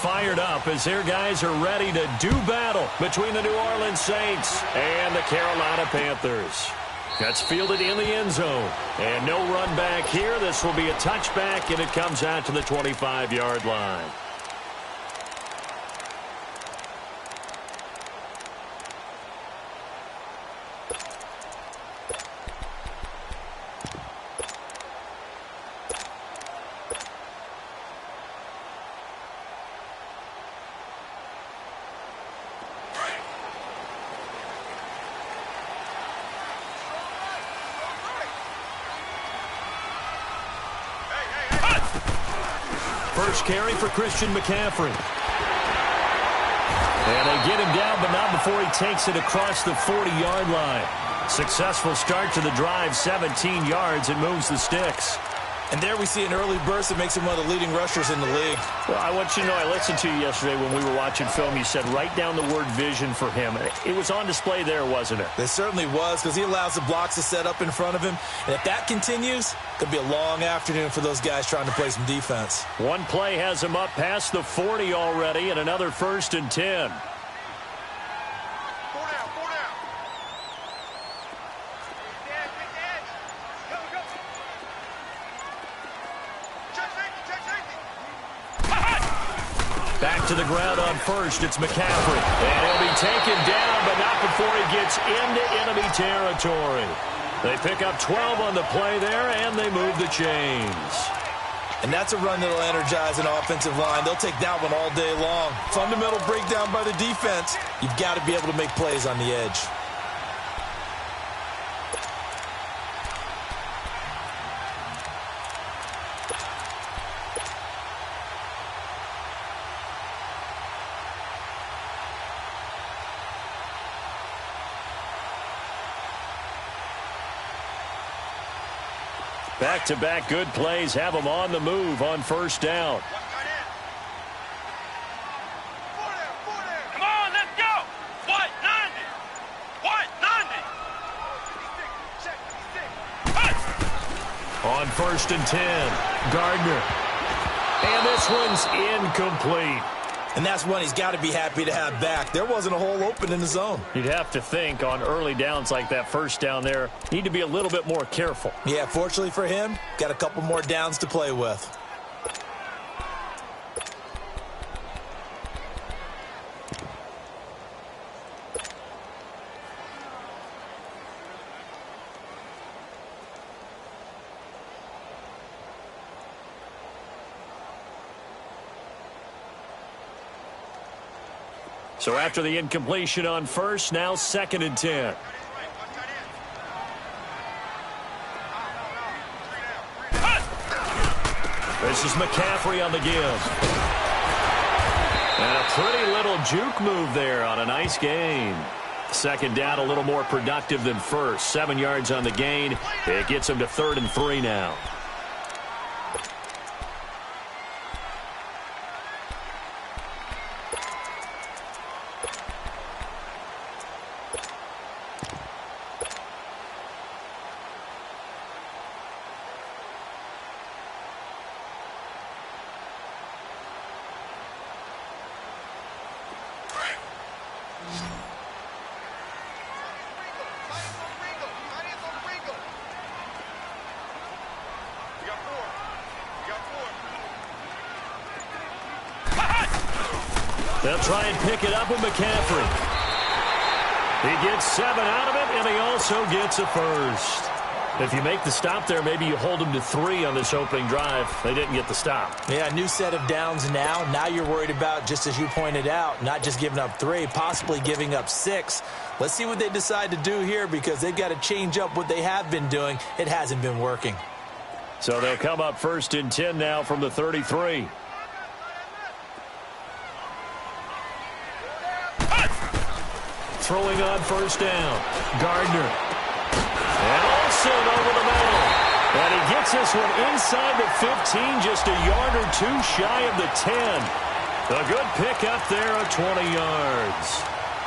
fired up as their guys are ready to do battle between the New Orleans Saints and the Carolina Panthers. That's fielded in the end zone. And no run back here. This will be a touchback, and it comes out to the 25-yard line. First carry for Christian McCaffrey. And they get him down, but not before he takes it across the 40-yard line. Successful start to the drive, 17 yards, and moves the sticks. And there we see an early burst that makes him one of the leading rushers in the league. Well, I want you to know, I listened to you yesterday when we were watching film. You said write down the word vision for him. It was on display there, wasn't it? It certainly was, because he allows the blocks to set up in front of him. And if that continues, it could be a long afternoon for those guys trying to play some defense. One play has him up past the 40 already, and another 1st and 10. Back to the ground on first. It's McCaffrey. And he'll be taken down, but not before he gets into enemy territory. They pick up 12 on the play there, and they move the chains. And that's a run that will energize an offensive line. They'll take that one all day long. Fundamental breakdown by the defense. You've got to be able to make plays on the edge. Back-to-back good plays have them on the move on first down. Come on, let's go! What? 90! What? 90! On 1st and 10, Gardner. And this one's incomplete. And that's one he's got to be happy to have back. There wasn't a hole open in the zone. You'd have to think on early downs like that first down there, need to be a little bit more careful. Yeah, fortunately for him, got a couple more downs to play with. So after the incompletion on first, now 2nd and 10. This is McCaffrey on the give. And a pretty little juke move there on a nice gain. 2nd down, a little more productive than first. 7 yards on the gain. It gets him to 3rd and 3 now. They'll try and pick it up with McCaffrey. He gets 7 out of it, and he also gets a first. If you make the stop there, maybe you hold them to 3 on this opening drive. They didn't get the stop. Yeah, new set of downs now. Now you're worried about, just as you pointed out, not just giving up 3, possibly giving up 6. Let's see what they decide to do here, because they've got to change up what they have been doing. It hasn't been working. So they'll come up 1st and 10 now from the 33. Throwing on first down. Gardner. And Olsen over the middle. And he gets this one inside the 15, just a yard or 2 shy of the 10. A good pickup there at 20 yards.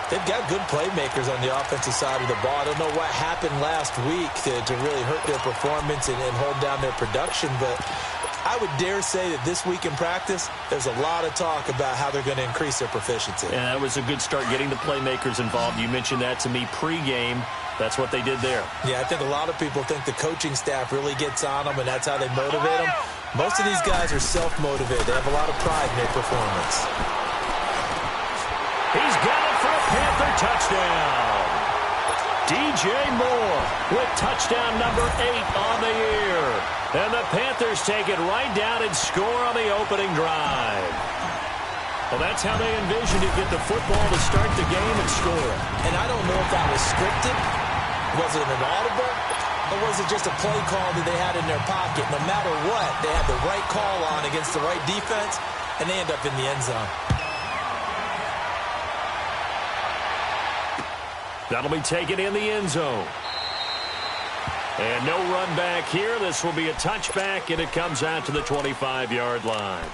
They've got good playmakers on the offensive side of the ball. I don't know what happened last week to really hurt their performance and hold down their production, but I would dare say that this week in practice, there's a lot of talk about how they're going to increase their proficiency. And that was a good start getting the playmakers involved. You mentioned that to me pregame. That's what they did there. Yeah, I think a lot of people think the coaching staff really gets on them, and that's how they motivate them. Most of these guys are self-motivated. They have a lot of pride in their performance. He's got it for a Panther touchdown. DJ Moore with touchdown number 8 on the year. And the Panthers take it right down and score on the opening drive. Well, that's how they envisioned to get the football to start the game and score. And I don't know if that was scripted. Was it an audible? Or was it just a play call that they had in their pocket? No matter what, they had the right call on against the right defense, and they end up in the end zone. That'll be taken in the end zone. And no run back here. This will be a touchback, and it comes out to the 25-yard line.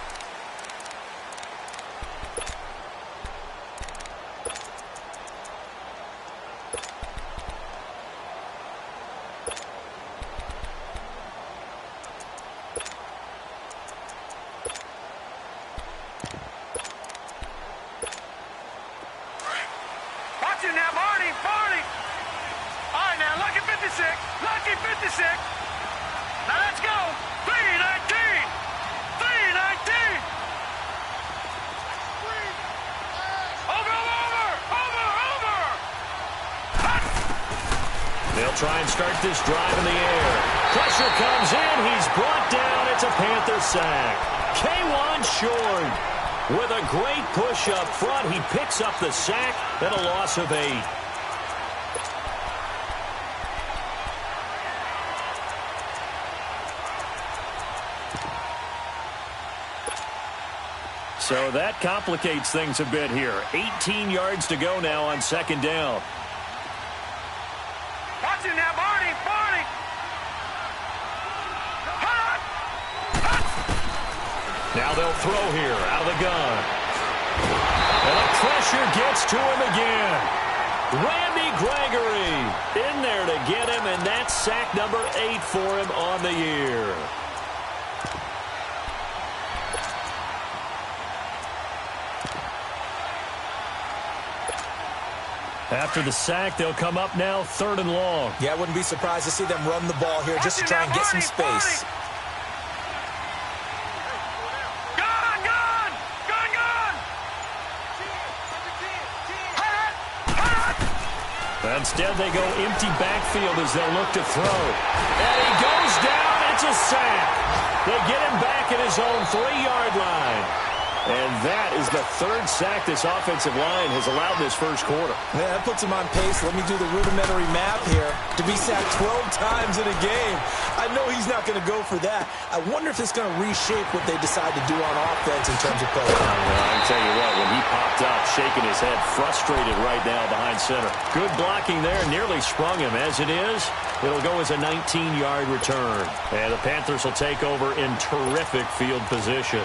Lucky 56. Now let's go. 319. 319. Over. They'll try and start this drive in the air. Pressure comes in. He's brought down. It's a Panther sack. K1 short. With a great push up front, he picks up the sack and a loss of 8. So that complicates things a bit here. 18 yards to go now on second down. Watch it now, Barney. Now they'll throw here out of the gun. And the pressure gets to him again. Randy Gregory in there to get him, and that's sack number 8 for him on the year. After the sack, they'll come up now 3rd and long. Yeah, I wouldn't be surprised to see them run the ball here just to try and get some space. Instead, they go empty backfield as they'll look to throw. And he goes down. It's a sack. They get him back at his own 3-yard line. And that is the 3rd sack this offensive line has allowed this first quarter. Yeah, that puts him on pace. Let me do the rudimentary math here. To be sacked 12 times in a game. I know he's not going to go for that. I wonder if it's going to reshape what they decide to do on offense in terms of play. Well, I can tell you what, when he popped up, shaking his head, frustrated right now behind center. Good blocking there, nearly sprung him. As it is, it'll go as a 19-yard return. And the Panthers will take over in terrific field position.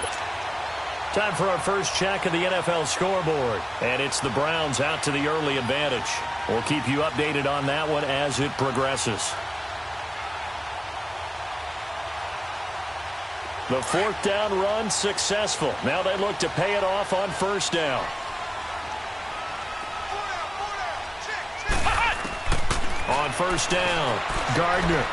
Time for our first check of the NFL scoreboard. And it's the Browns out to the early advantage. We'll keep you updated on that one as it progresses. The 4th down run successful. Now they look to pay it off on 1st down. On 1st down, Gardner.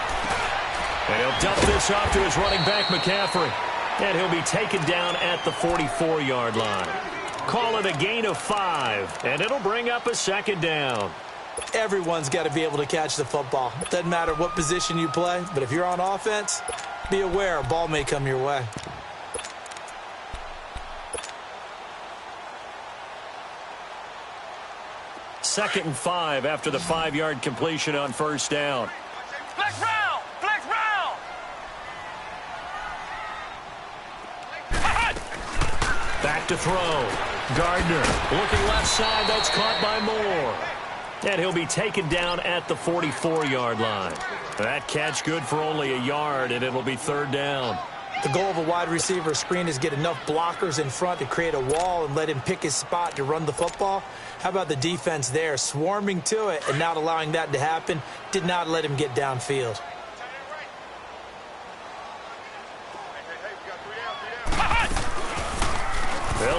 And he'll dump this off to his running back, McCaffrey. And he'll be taken down at the 44-yard line. Call it a gain of 5, and it'll bring up a 2nd down. Everyone's got to be able to catch the football. Doesn't matter what position you play, but if you're on offense, be aware a ball may come your way. Second and 5 after the 5-yard completion on 1st down. Flex round. Back to throw. Gardner looking left side. That's caught by Moore. And he'll be taken down at the 44-yard line. That catch good for only a yard, and it'll be 3rd down. The goal of a wide receiver screen is get enough blockers in front to create a wall and let him pick his spot to run the football. How about the defense there, swarming to it and not allowing that to happen? Did not let him get downfield.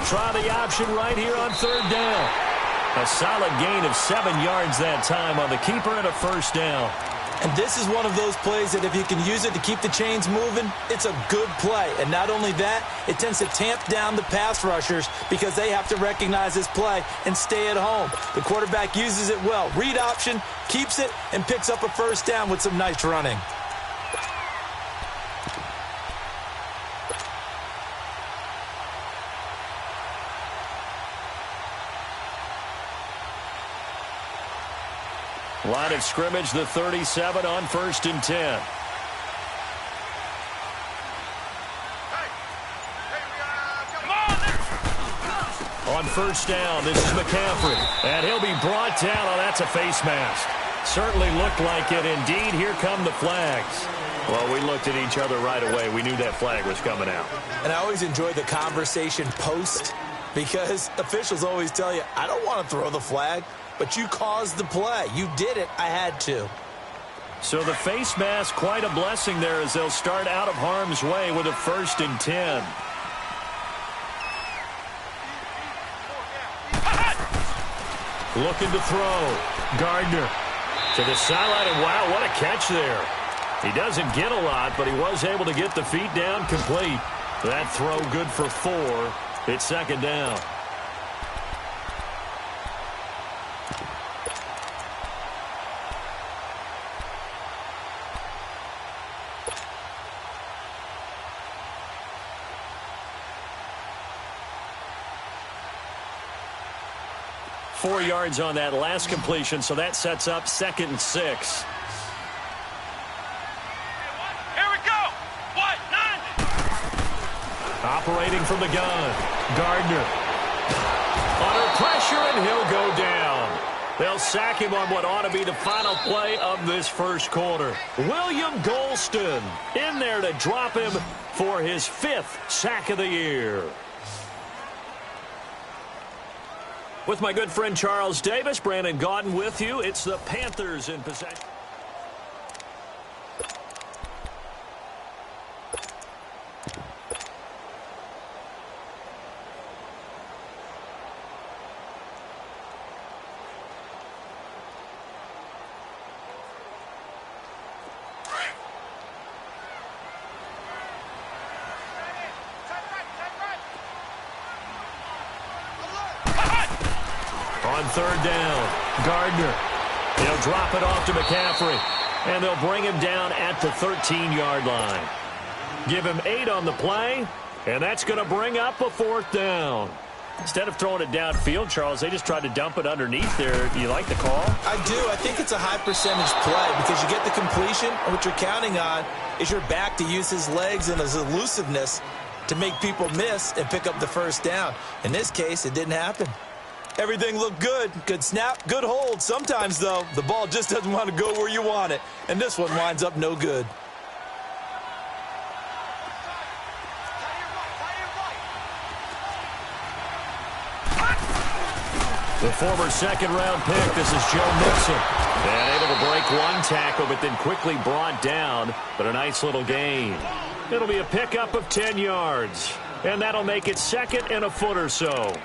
They'll try the option right here on third down. A solid gain of 7 yards that time on the keeper and a first down. And this is one of those plays that if you can use it to keep the chains moving, it's a good play. And not only that, it tends to tamp down the pass rushers because they have to recognize this play and stay at home. The quarterback uses it well. Read option, keeps it, and picks up a first down with some nice running. Line of scrimmage, the 37 on 1st and 10. On first down, this is McCaffrey. And he'll be brought down. Oh, that's a face mask. Certainly looked like it. Indeed, here come the flags. Well, we looked at each other right away. We knew that flag was coming out. And I always enjoy the conversation post because officials always tell you, I don't want to throw the flag. But you caused the play. You did it. I had to. So the face mask, quite a blessing there as they'll start out of harm's way with a 1st and 10. Looking to throw. Gardner to the sideline, and wow, what a catch there. He doesn't get a lot, but he was able to get the feet down complete. That throw good for 4. It's 2nd down. Four yards on that last completion, so that sets up 2nd and 6. Here we go. What? 90. Operating from the gun. Gardner. Under pressure, and he'll go down. They'll sack him on what ought to be the final play of this first quarter. William Golston in there to drop him for his 5th sack of the year. With my good friend Charles Davis, Brandon Gaudin with you. It's the Panthers in possession. On third down, Gardner. He'll drop it off to McCaffrey, and they'll bring him down at the 13-yard line. Give him 8 on the play, and that's going to bring up a 4th down. Instead of throwing it downfield, Charles, they just tried to dump it underneath there. Do you like the call? I do. I think it's a high percentage play because you get the completion, and what you're counting on is your back to use his legs and his elusiveness to make people miss and pick up the first down. In this case, it didn't happen. Everything looked good. Good snap, good hold. Sometimes, though, the ball just doesn't want to go where you want it. And this one winds up no good. The former second-round pick, this is Joe Mixon. And able to break one tackle, but then quickly brought down. But a nice little gain. It'll be a pickup of 10 yards. And that'll make it 2nd and a foot or so.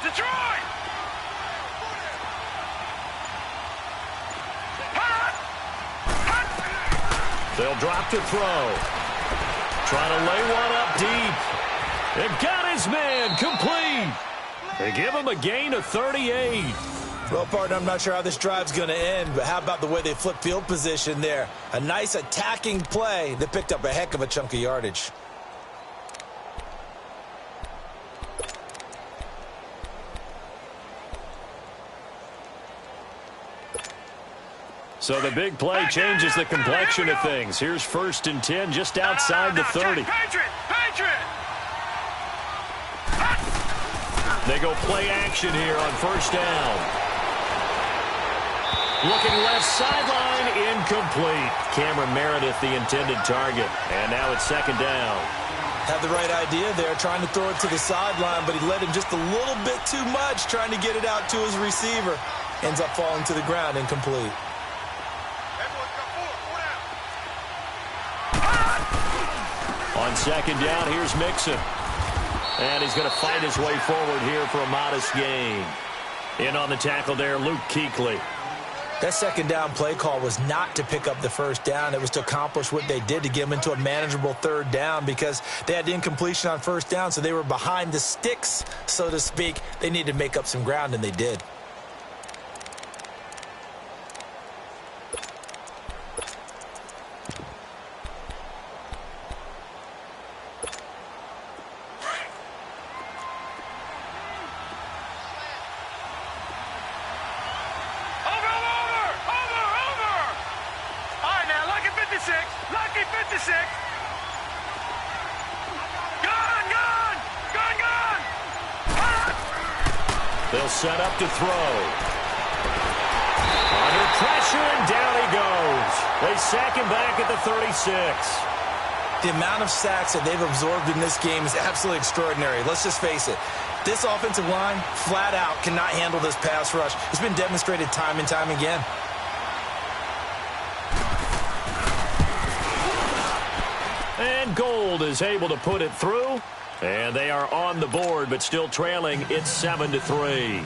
Detroit! They'll drop to throw. Trying to lay one up deep. They've got his man complete. They give him a gain of 38. Well, partner, I'm not sure how this drive's going to end, but how about the way they flip field position there? A nice attacking play that picked up a heck of a chunk of yardage. So the big play changes the complexion of things. Here's 1st and 10 just outside the 30. Patriot! They go play action here on 1st down. Looking left sideline, incomplete. Cameron Meredith, the intended target. And now it's second down. Had the right idea there, trying to throw it to the sideline, but he led him just a little bit too much, trying to get it out to his receiver. Ends up falling to the ground, incomplete. On second down, here's Mixon. And he's going to fight his way forward here for a modest gain. In on the tackle there, Luke Kuechly. That second down play call was not to pick up the first down. It was to accomplish what they did, to get them into a manageable third down, because they had the incompletion on first down, so they were behind the sticks, so to speak. They needed to make up some ground, and they did. Lucky 56. Gone. They'll set up to throw. Under pressure, and down he goes. They sack him back at the 36. The amount of sacks that they've absorbed in this game is absolutely extraordinary. Let's just face it. This offensive line, flat out, cannot handle this pass rush. It's been demonstrated time and time again. And Gold is able to put it through. And they are on the board, but still trailing. It's 7-3.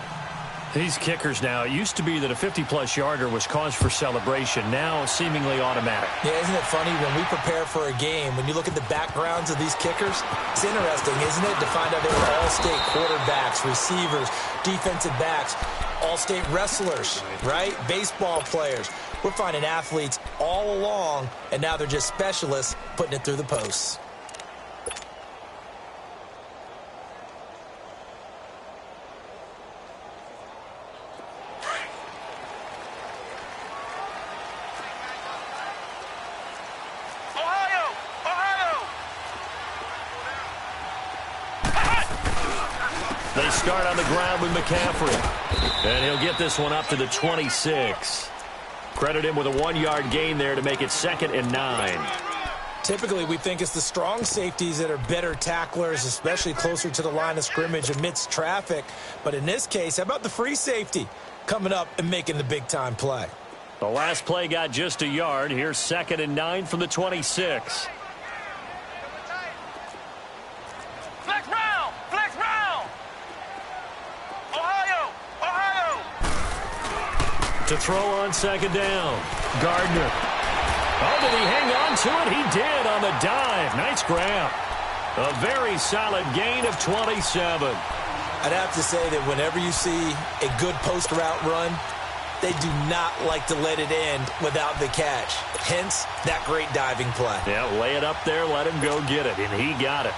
These kickers now, it used to be that a 50-plus yarder was cause for celebration. Now seemingly automatic. Yeah, isn't it funny when we prepare for a game, when you look at the backgrounds of these kickers, it's interesting, isn't it, to find out they were all-state quarterbacks, receivers, defensive backs, all-state wrestlers, right? Baseball players. We're finding athletes all along, and now they're just specialists putting it through the posts. They start on the ground with McCaffrey. And he'll get this one up to the 26. Credit him with a 1-yard gain there to make it 2nd and 9. Typically, we think it's the strong safeties that are better tacklers, especially closer to the line of scrimmage amidst traffic. But in this case, how about the free safety coming up and making the big-time play? The last play got just a yard. Here's 2nd and 9 from the 26. To throw on 2nd down. Gardner. Oh, did he hang on to it? He did on the dive. Nice grab. A very solid gain of 27. I'd have to say that whenever you see a good post route run, they do not like to let it end without the catch. Hence, that great diving play. Yeah, lay it up there, let him go get it, and he got it.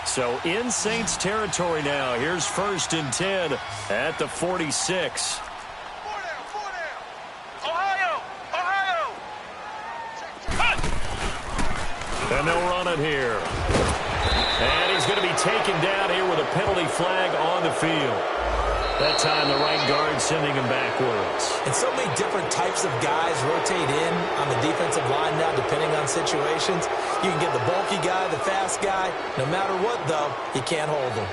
So in Saints territory now. Here's 1st and 10 at the 46. Ohio! And they'll run it here. And he's going to be taken down here with a penalty flag on the field. That time the right guard sending him backwards. And so many different types of guys rotate in on the defensive line now, depending on situations. You can get the bulky guy, the fast guy. No matter what, though, you can't hold them.